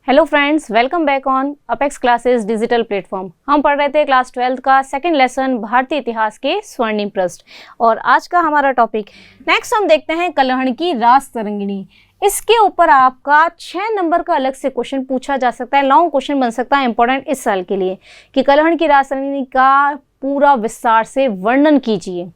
Hello friends, welcome back on apex classes digital platform. हम पढ़ रहे थे क्लास 12 का सेकंड लेसन भारतीय इतिहास के स्वर्णिम पृष्ठ और आज का हमारा टॉपिक नेक्स्ट हम देखते हैं कलहण की रास तरंगिणी। इसके ऊपर आपका 6 नंबर का अलग से क्वेश्चन पूछा जा सकता है, लॉन्ग क्वेश्चन बन सकता है इंपॉर्टेंट इस साल के लिए कि कलहण की रास तरंगिणी का पूरा विस्तार से वर्णन कीजिए।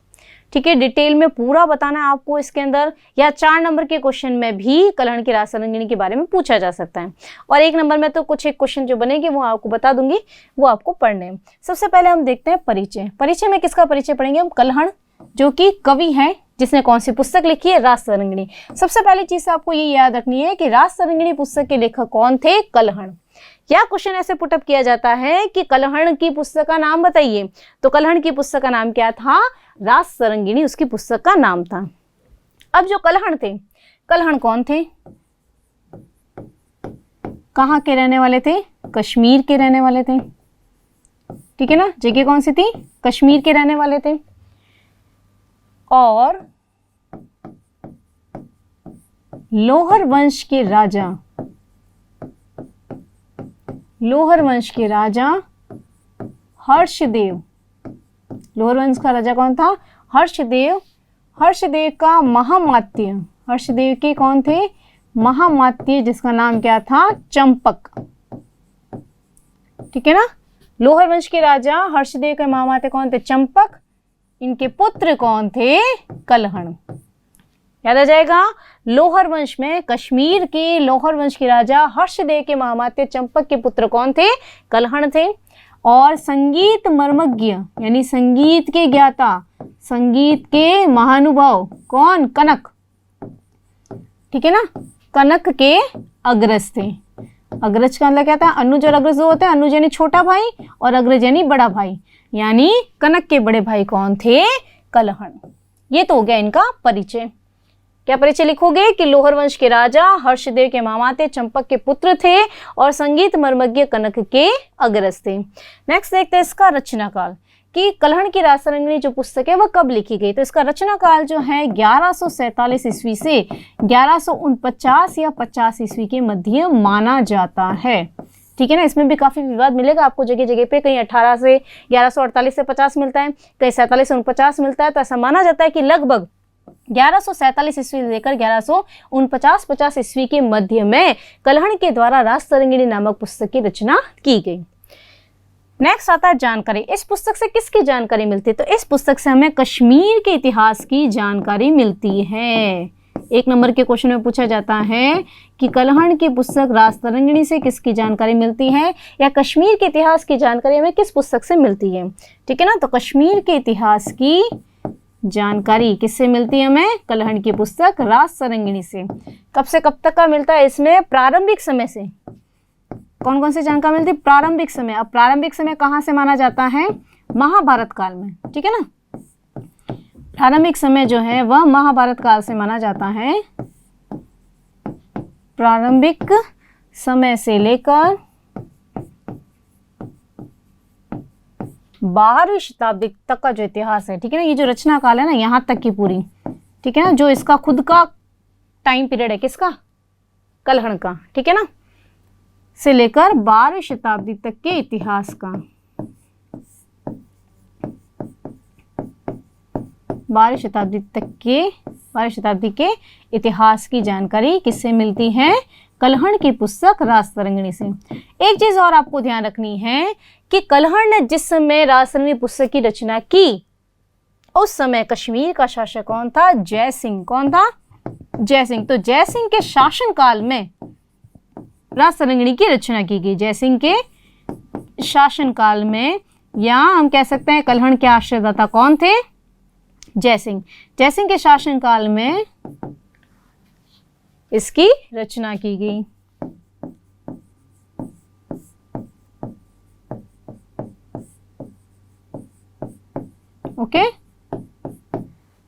ठीक है, डिटेल में पूरा बताना है आपको इसके अंदर, या 4 नंबर के क्वेश्चन में भी कलहण की रास तरंगिणी के बारे में पूछा जा सकता है और 1 नंबर में तो कुछ एक क्वेश्चन जो बनेंगे वो आपको बता दूंगी, वो आपको पढ़ने हैं। सबसे पहले हम देखते हैं परिचय। परिचय में किसका परिचय पढ़ेंगे हम? कलहण, जो कि कवि है जिसने कौन सी पुस्तक लिखी है? रास तरंगिणी। सबसे पहली चीज आपको ये याद रखनी है कि रास तरंगिणी पुस्तक के लेखक कौन थे? कलहण। या क्वेश्चन ऐसे पुटअप किया जाता है कि कलहण की पुस्तक का नाम बताइए, तो कलहण की पुस्तक का नाम क्या था? रास तरंगिणी उसकी पुस्तक का नाम था। अब जो कलहण थे, कलहण कौन थे? कहाँ के रहने वाले थे? कश्मीर के रहने वाले थे। ठीक है ना, जगह कौन सी थी? कश्मीर के रहने वाले थे। और लोहर वंश के राजा, लोहर वंश के राजा हर्षदेव। लोहर वंश का राजा कौन था? हर्षदेव। हर्षदेव का महामात्य, हर्षदेव के कौन थे? महामात्य, जिसका नाम क्या था? चंपक। ठीक है ना, लोहर वंश के राजा हर्षदेव के महामात्य कौन थे? चंपक। इनके पुत्र कौन थे? कलहण। याद आ जाएगा, लोहर वंश में कश्मीर के लोहर वंश के राजा हर्षदेव के महामात्य चंपक के पुत्र कौन थे? कलहण थे। और संगीत मर्मज्ञ यानी संगीत के ज्ञाता, संगीत के महानुभाव कौन? कनक। ठीक है ना, कनक के अग्रज थे। अग्रज का मतलब क्या था? अनुज और अग्रज दो होते हैं, अनुज यानी छोटा भाई और अग्रज यानी बड़ा भाई, यानी कनक के बड़े भाई कौन थे? कलहण। ये तो हो गया इनका परिचय। क्या परिचय लिखोगे कि लोहर वंश के राजा हर्षदेव के मामाते चंपक के पुत्र थे और संगीत मर्मज्ञ कनक के अग्रज थे। नेक्स्ट देखते हैं इसका रचना काल कि कलहण की रास तरंगिणी जो पुस्तक है वह कब लिखी गई। तो इसका रचना काल जो है 1147 ईस्वी से 1149 या 50 ईस्वी के मध्य माना जाता है। ठीक है ना, इसमें भी काफी विवाद मिलेगा आपको जगह जगह पे, कहीं 18 से 1148 से 50 मिलता है, कहीं 47 से 49 मिलता है। तो ऐसा माना जाता है कि लगभग 1147 ईस्वी से लेकर 1149-50 ईस्वी के मध्य में कलहण के द्वारा रास तरंगिणी नामक पुस्तक की रचना की गई। नेक्स्ट आता है जानकारी। इस पुस्तक से किसकी जानकारी मिलती है? तो इस पुस्तक से हमें कश्मीर के इतिहास की जानकारी मिलती है। 1 नंबर के क्वेश्चन में पूछा जाता है कि कलहण की पुस्तक रास तरंगिणी से किसकी जानकारी मिलती है, या कश्मीर के इतिहास की जानकारी हमें किस पुस्तक से मिलती है। ठीक है ना, तो कश्मीर के इतिहास की जानकारी किससे मिलती है हमें? कलहण की पुस्तक रास तरंगिणी से। कब से कब तक का मिलता है? इसमें प्रारंभिक समय से कौन कौन सी जानकारी मिलती है? प्रारंभिक समय। अब प्रारंभिक समय कहाँ से माना जाता है? महाभारत काल में। ठीक है ना, प्रारंभिक समय जो है वह महाभारत काल से माना जाता है। प्रारंभिक समय से लेकर 12वीं शताब्दी तक का जो इतिहास है, ठीक है ना, ये जो रचना काल है ना, यहां तक की पूरी, ठीक है ना, जो इसका खुद का टाइम पीरियड है, किसका? कलहण का। ठीक है ना, से लेकर 12वीं शताब्दी तक के इतिहास का, 12वीं शताब्दी के इतिहास की जानकारी किससे मिलती है? कलहण की पुस्तक रास तरंगिणी से। एक चीज और आपको ध्यान रखनी है कि कलहण ने जिस समय रास तरंगिणी पुस्तक की रचना की, उस समय कश्मीर का शासक कौन था? जय सिंह। कौन था? जय सिंह। तो जय सिंह के शासन काल में रास तरंगिणी की रचना की गई। जय सिंह के शासन काल में, या हम कह सकते हैं कलहण के आश्रयदाता कौन थे? जय सिंह। जय सिंह के शासन काल में इसकी रचना की गई। ओके,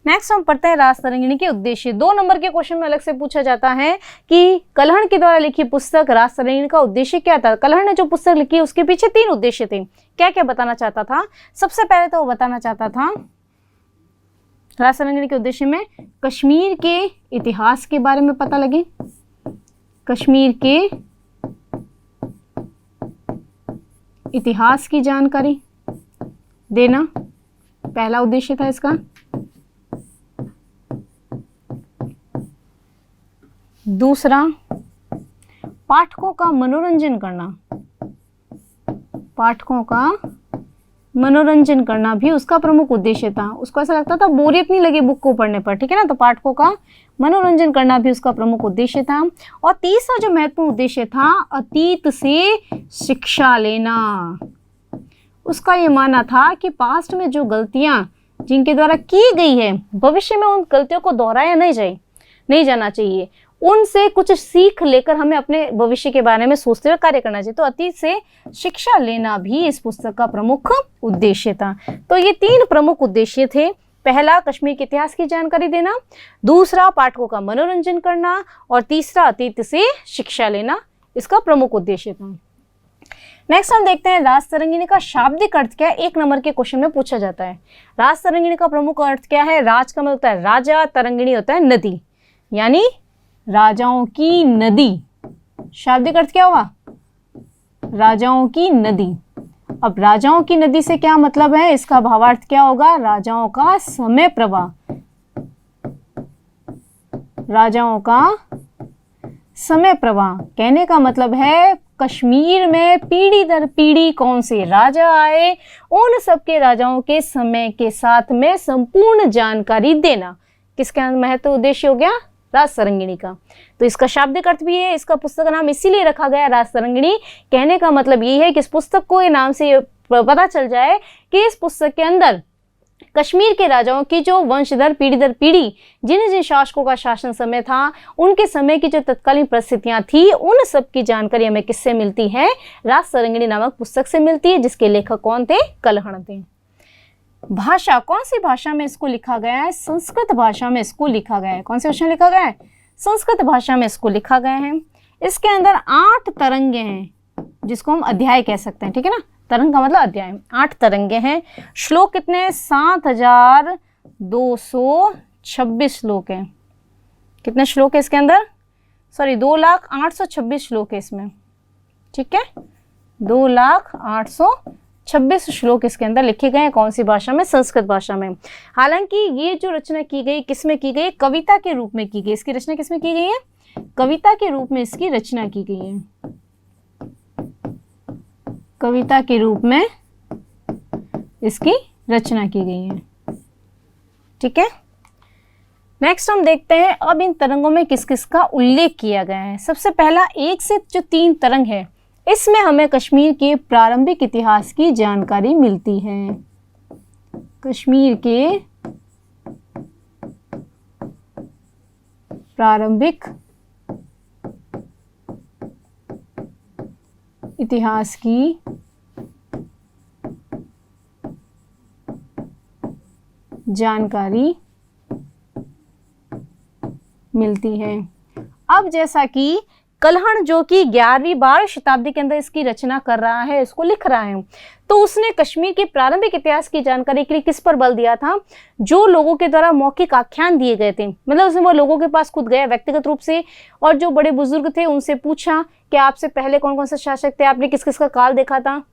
नेक्स्ट हम पढ़ते हैं रास तरंगिणी के उद्देश्य। 2 नंबर के क्वेश्चन में अलग से पूछा जाता है कि कलहण के द्वारा लिखी पुस्तक रास तरंगिणी का उद्देश्य क्या था। कलहण ने जो पुस्तक लिखी उसके पीछे 3 उद्देश्य थे। क्या क्या बताना चाहता था? सबसे पहले तो वो बताना चाहता था रास तरंगिणी के उद्देश्य में कश्मीर के इतिहास के बारे में पता लगे, कश्मीर के इतिहास की जानकारी देना पहला उद्देश्य था इसका। दूसरा, पाठकों का मनोरंजन करना, पाठकों का मनोरंजन करना भी उसका प्रमुख उद्देश्य था। उसको ऐसा लगता था बोरियत नहीं लगी बुक को पढ़ने पर, ठीक है ना, तो पाठकों का मनोरंजन करना भी उसका प्रमुख उद्देश्य था। और तीसरा जो महत्वपूर्ण उद्देश्य था, अतीत से शिक्षा लेना। उसका ये मानना था कि पास्ट में जो गलतियां जिनके द्वारा की गई है, भविष्य में उन गलतियों को दोहराया नहीं जाना चाहिए, उनसे कुछ सीख लेकर हमें अपने भविष्य के बारे में सोचते हुए कार्य करना चाहिए। तो अतीत से शिक्षा लेना भी इस पुस्तक का प्रमुख उद्देश्य था। तो ये 3 प्रमुख उद्देश्य थे। पहला, कश्मीर के इतिहास की जानकारी देना, दूसरा, पाठकों का मनोरंजन करना, और तीसरा, अतीत से शिक्षा लेना इसका प्रमुख उद्देश्य था। नेक्स्ट हम देखते हैं राज तरंगिणी का शाब्दिक अर्थ क्या है। 1 नंबर के क्वेश्चन में पूछा जाता है। राज तरंगिणी का प्रमुख अर्थ क्या है? राज का मतलब होता है राजा, तरंगिणी होता है नदी, यानी राजाओं की नदी। शाब्दिक अर्थ क्या हुआ? राजाओं की नदी। अब राजाओं की नदी से क्या मतलब है? इसका भावार्थ क्या होगा? राजाओं का समय प्रवाह। राजाओं का समय प्रवाह कहने का मतलब है कश्मीर में पीढ़ी दर पीढ़ी कौन से राजा आए, उन सबके राजाओं के समय के साथ में संपूर्ण जानकारी देना किसका महत्व उद्देश्य हो गया? राज तरंगिणी का। तो इसका शाब्दिक अर्थ भी है, इसका पुस्तक का नाम इसीलिए रखा गया राज तरंगिणी। कहने का मतलब ये है कि इस पुस्तक को ये नाम से पता चल जाए कि इस पुस्तक के अंदर कश्मीर के राजाओं की जो वंश दर पीढ़ी जिन जिन शासकों का शासन समय था, उनके समय की जो तत्कालीन परिस्थितियां थी, उन सब की जानकारी हमें किससे मिलती है? राज तरंगिणी नामक पुस्तक से मिलती है, जिसके लेखक कौन थे? कलहण थे। भाषा, कौन सी भाषा में इसको लिखा गया है? संस्कृत भाषा में इसको लिखा गया है। कौन सी भाषा में लिखा गया है? संस्कृत भाषा में इसको लिखा गया है। इसके अंदर 8 तरंगे हैं, जिसको हम अध्याय कह सकते हैं, ठीक है ना। तरंग का मतलब अध्याय। 8 तरंगे हैं। श्लोक कितने हैं? 7226 श्लोक हैं। कितने श्लोक है इसके अंदर? 2,0826 श्लोक है इसमें, ठीक है। 2,0826 श्लोक इसके अंदर लिखे गए हैं। कौन सी भाषा में? संस्कृत भाषा में। हालांकि ये जो रचना की गई किस में की गई? कविता के रूप में की गई। इसकी रचना किस में की गई है? कविता के रूप में इसकी रचना की गई है। कविता के रूप में इसकी रचना की गई है, ठीक है। नेक्स्ट हम देखते हैं अब इन तरंगों में किस किस का उल्लेख किया गया है। सबसे पहला 1 से जो 3 तरंग है, इसमें हमें कश्मीर के प्रारंभिक इतिहास की जानकारी मिलती है। कश्मीर के प्रारंभिक इतिहास की जानकारी मिलती है। अब जैसा कि कलहण जो कि 11वीं-12वीं शताब्दी के अंदर इसकी रचना कर रहा है, इसको लिख रहा है, तो उसने कश्मीर के प्रारंभिक इतिहास की जानकारी के लिए किस पर बल दिया था? जो लोगों के द्वारा मौखिक आख्यान दिए गए थे, मतलब उसने वो लोगों के पास खुद गया व्यक्तिगत रूप से, और जो बड़े बुजुर्ग थे उनसे पूछा कि आपसे पहले कौन कौन से शासक थे, आपने किस किस का काल देखा था,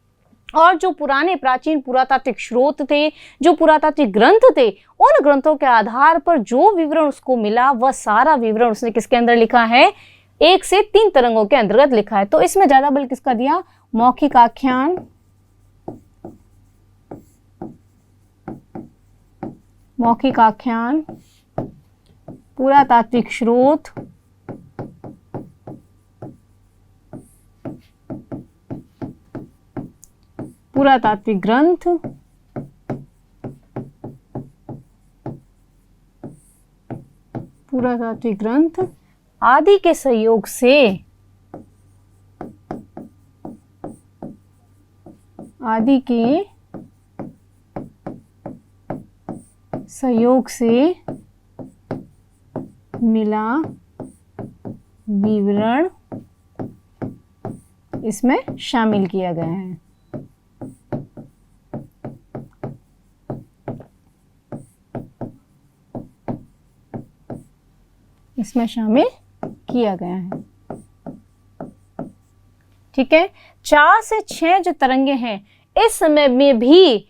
और जो पुराने प्राचीन पुरातात्विक स्रोत थे, जो पुरातात्विक ग्रंथ थे, उन ग्रंथों के आधार पर जो विवरण उसको मिला, वह सारा विवरण उसने किसके अंदर लिखा है? 1 से 3 तरंगों के अंतर्गत लिखा है। तो इसमें ज्यादा बल किसका दिया? मौखिक आख्यान, मौखिक आख्यान, पुरातात्विक स्रोत, पुरातात्विक ग्रंथ, पुरातात्विक ग्रंथ आदि के सहयोग से मिला विवरण इसमें शामिल किया गया है। इसमें शामिल किया गया है। ठीक है। 4 से 6 जो तरंगे हैं इस समय में भी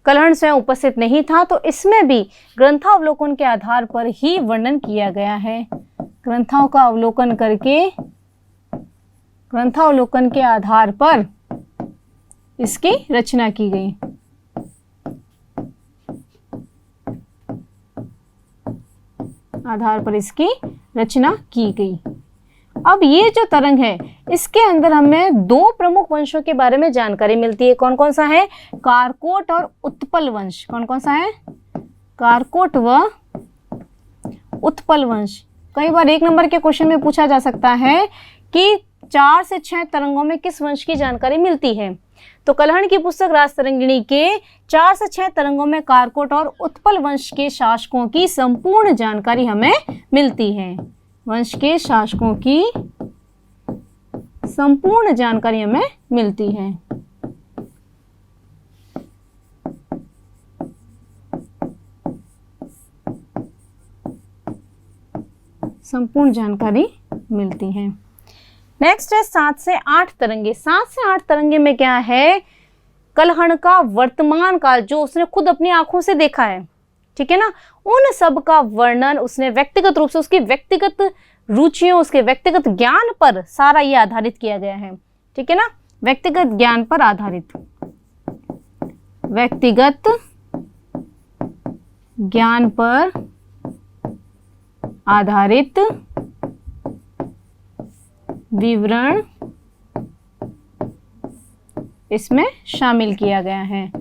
कलहण स्वयं उपस्थित नहीं था, तो इसमें भी ग्रंथावलोकन के आधार पर ही वर्णन किया गया है। ग्रंथों का अवलोकन करके, ग्रंथावलोकन के आधार पर इसकी रचना की गई। आधार पर इसकी रचना की गई। अब ये जो तरंग है इसके अंदर हमें 2 प्रमुख वंशों के बारे में जानकारी मिलती है। कौन कौन सा है? कारकोट और उत्पल वंश। कौन कौन सा है? कारकोट व उत्पल वंश। कई बार 1 नंबर के क्वेश्चन में पूछा जा सकता है कि 4 से 6 तरंगों में किस वंश की जानकारी मिलती है। तो कलहण की पुस्तक राजतरंगिणी के 4 से 6 तरंगों में कारकोट और उत्पल वंश के शासकों की संपूर्ण जानकारी हमें मिलती है। वंश के शासकों की संपूर्ण जानकारी हमें मिलती है। संपूर्ण जानकारी मिलती है। नेक्स्ट है 7 से 8 तरंगे। 7 से 8 तरंगे में क्या है? कलहण का वर्तमान काल जो उसने खुद अपनी आंखों से देखा है, ठीक है ना, उन सब का वर्णन उसने व्यक्तिगत रूप से उसकी व्यक्तिगत रुचियों, उसके व्यक्तिगत ज्ञान पर सारा ये आधारित किया गया है, ठीक है ना, व्यक्तिगत ज्ञान पर आधारित, व्यक्तिगत ज्ञान पर आधारित विवरण इसमें शामिल किया गया है।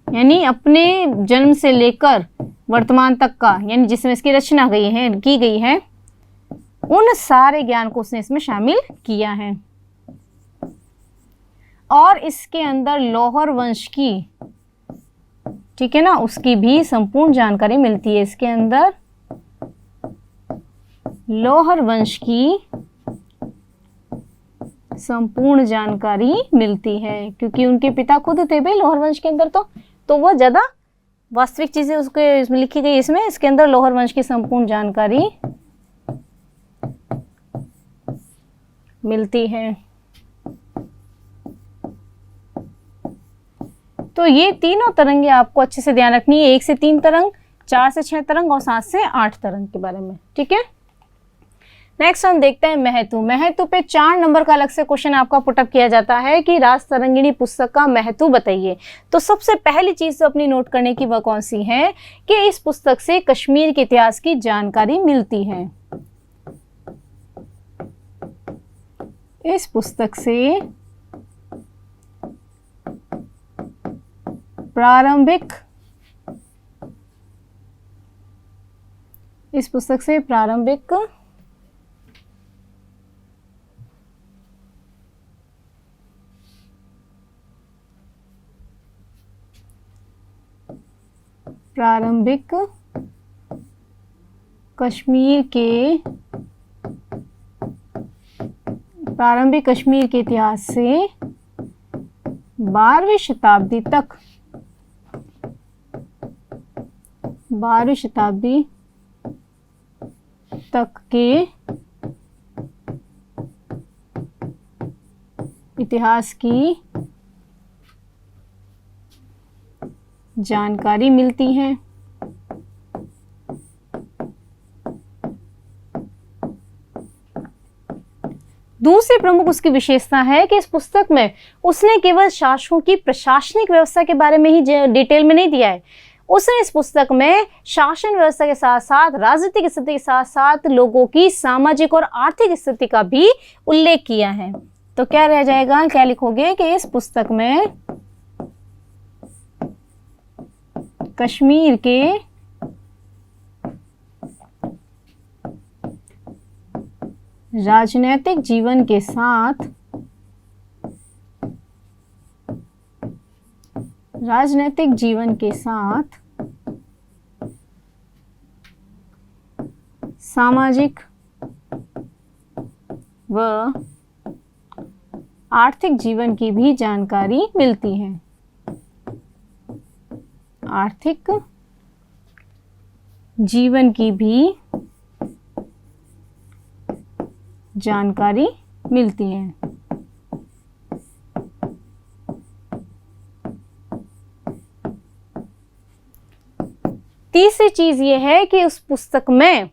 यानी अपने जन्म से लेकर वर्तमान तक का, यानी जिसमें इसकी रचना की गई है, उन सारे ज्ञान को उसने इसमें शामिल किया है। और इसके अंदर लौहर वंश की, ठीक है ना, उसकी भी संपूर्ण जानकारी मिलती है। इसके अंदर लौहर वंश की संपूर्ण जानकारी मिलती है, क्योंकि उनके पिता खुद थे भाई लौहर वंश के अंदर, तो वो ज्यादा वास्तविक चीजें उसके इसमें लिखी गई। इसमें इसके अंदर लौहर वंश की संपूर्ण जानकारी मिलती है। तो ये तीनों तरंगे आपको अच्छे से ध्यान रखनी है। 1 से 3 तरंग, 4 से 6 तरंग और 7 से 8 तरंग के बारे में, ठीक है। नेक्स्ट हम देखते हैं महत्व। महत्व पे 4 नंबर का अलग से क्वेश्चन आपका पुटअप किया जाता है कि राजतरंगिणी पुस्तक का महत्व बताइए। तो सबसे पहली चीज तो अपनी नोट करने की वह कौन सी है कि इस पुस्तक से कश्मीर के इतिहास की जानकारी मिलती है। इस पुस्तक से प्रारंभिक प्रारंभिक कश्मीर के इतिहास से 12वीं शताब्दी तक के इतिहास की जानकारी मिलती है। दूसरी प्रमुख उसकी विशेषता है कि इस पुस्तक में उसने केवल शासकों की प्रशासनिक व्यवस्था के बारे में ही डिटेल में नहीं दिया है, उसने इस पुस्तक में शासन व्यवस्था के साथ साथ राजनीतिक स्थिति के साथ साथ लोगों की सामाजिक और आर्थिक स्थिति का भी उल्लेख किया है। तो क्या रह जाएगा, क्या लिखोगे कि इस पुस्तक में कश्मीर के राजनीतिक जीवन के साथ सामाजिक व आर्थिक जीवन की भी जानकारी मिलती है। आर्थिक जीवन की भी जानकारी मिलती है। तीसरी चीज ये है कि उस पुस्तक में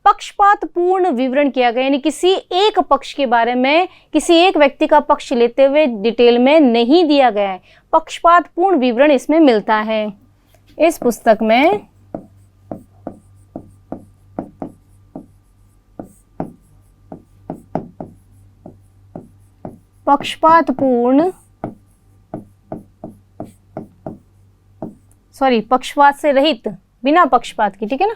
पक्षपात पूर्ण विवरण किया गया, यानी किसी एक पक्ष के बारे में, किसी एक व्यक्ति का पक्ष लेते हुए डिटेल में नहीं दिया गया है। पक्षपात पूर्ण विवरण इसमें मिलता है। इस पुस्तक में पक्षपात से रहित, बिना पक्षपात की, ठीक है ना,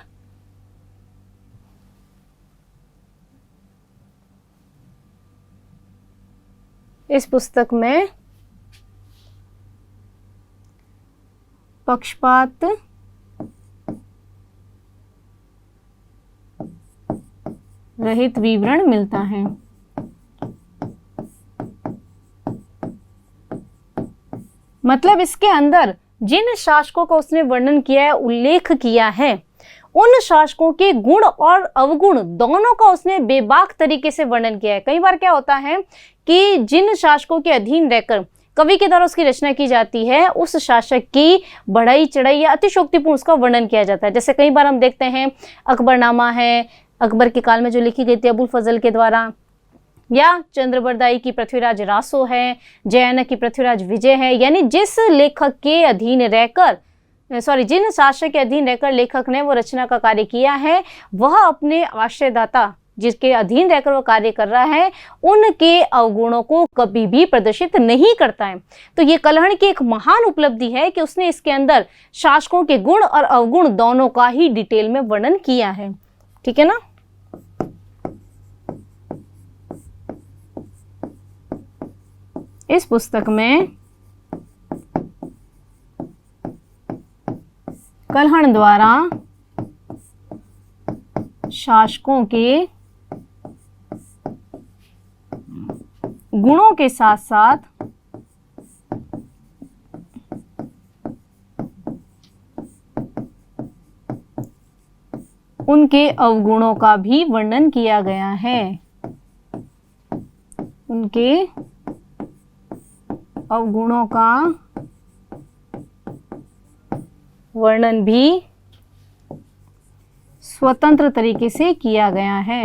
इस पुस्तक में पक्षपात रहित विवरण मिलता है। मतलब इसके अंदर जिन शासकों का उसने वर्णन किया है, उल्लेख किया है, उन शासकों के गुण और अवगुण दोनों का उसने बेबाक तरीके से वर्णन किया है। कई बार क्या होता है कि जिन शासकों के अधीन रहकर कवि के द्वारा उसकी रचना की जाती है, उस शासक की बढ़ाई चढ़ाई या अतिशोक्तिपूर्ण उसका वर्णन किया जाता है। जैसे कई बार हम देखते हैं अकबरनामा है, अकबर के काल में जो लिखी गई थी अबुल फजल के द्वारा, या चंद्रबरदाई की पृथ्वीराज रासो है, जयानक की पृथ्वीराज विजय है। यानी जिस लेखक के अधीन रहकर, जिन शासक के अधीन रहकर लेखक ने वो रचना का कार्य किया है, वह अपने आश्रयदाता जिसके अधीन रहकर वो कार्य कर रहा है, उनके अवगुणों को कभी भी प्रदर्शित नहीं करता है। तो ये कलहण की एक महान उपलब्धि है कि उसने इसके अंदर शासकों के गुण और अवगुण दोनों का ही डिटेल में वर्णन किया है। ठीक है ना। इस पुस्तक में कलहण द्वारा शासकों के गुणों के साथ साथ उनके अवगुणों का भी वर्णन किया गया है। उनके अवगुणों का वर्णन भी स्वतंत्र तरीके से किया गया है।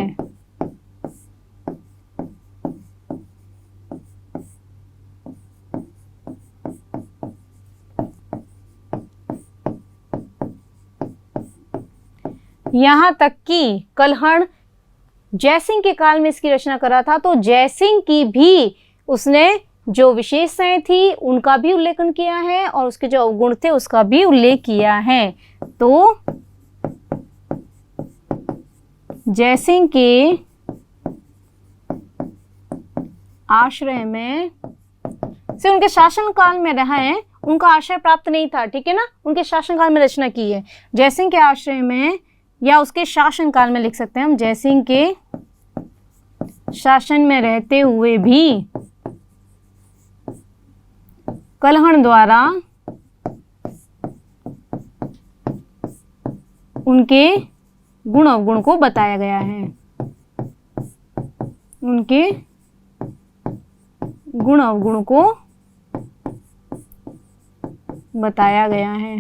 यहां तक कि कलहण जयसिंह के काल में इसकी रचना करा था, तो जयसिंह की भी उसने जो विशेषताएं थी उनका भी उल्लेखन किया है और उसके जो अवगुण थे उसका भी उल्लेख किया है। तो जयसिंह के आश्रय में से उनके शासन काल में रहा है, उनका आश्रय प्राप्त नहीं था, ठीक है ना, उनके शासन काल में रचना की है। जयसिंह के आश्रय में या उसके शासन काल में लिख सकते हैं हम, जयसिंह के शासन में रहते हुए भी कलहण द्वारा उनके गुण अवगुण को बताया गया है। उनके गुण अवगुण को बताया गया है।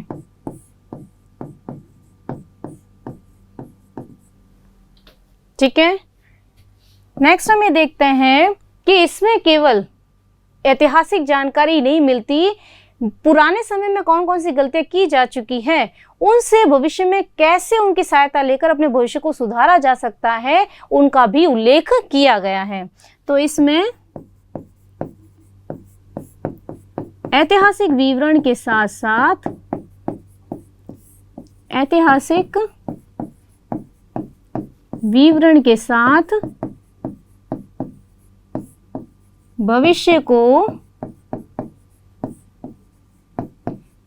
ठीक है। नेक्स्ट हम ये देखते हैं कि इसमें केवल ऐतिहासिक जानकारी नहीं मिलती, पुराने समय में कौन कौन सी गलतियां की जा चुकी हैं, उनसे भविष्य में कैसे उनकी सहायता लेकर अपने भविष्य को सुधारा जा सकता है, उनका भी उल्लेख किया गया है। तो इसमें ऐतिहासिक विवरण के साथ साथ ऐतिहासिक विवरण के साथ भविष्य को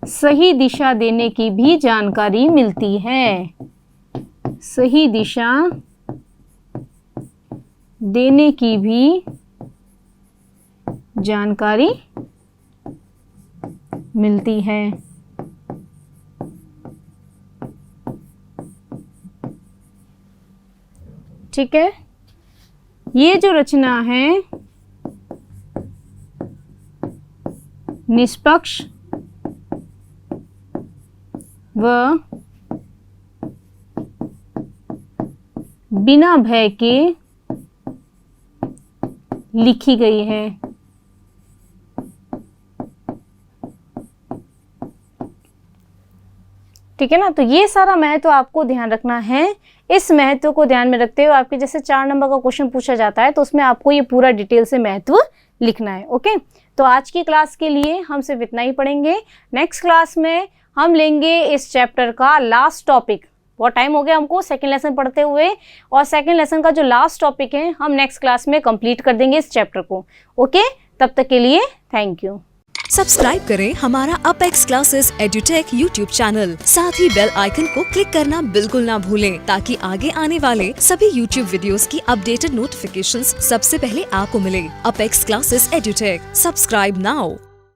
सही दिशा देने की भी जानकारी मिलती है। सही दिशा देने की भी जानकारी मिलती है। ठीक है। ये जो रचना है निष्पक्ष व बिना भय के लिखी गई है। ठीक है ना, तो ये सारा महत्व आपको ध्यान रखना है। इस महत्व को ध्यान में रखते हुए आपके जैसे 4 नंबर का क्वेश्चन पूछा जाता है तो उसमें आपको ये पूरा डिटेल से महत्व लिखना है। ओके, तो आज की क्लास के लिए हम सिर्फ इतना ही पढ़ेंगे। नेक्स्ट क्लास में हम लेंगे इस चैप्टर का लास्ट टॉपिक। बहुत टाइम हो गया हमको सेकंड लेसन पढ़ते हुए, और सेकंड लेसन का जो लास्ट टॉपिक है हम नेक्स्ट क्लास में कंप्लीट कर देंगे इस चैप्टर को। ओके, तब तक के लिए थैंक यू। सब्सक्राइब करें हमारा apex classes edutech YouTube channel, साथ ही बेल आइकन को क्लिक करना बिल्कुल ना भूलें ताकि आगे आने वाले सभी यूट्यूब वीडियोस की अपडेटेड नोटिफिकेशंस सबसे पहले आपको मिले। Apex classes edutech, subscribe now.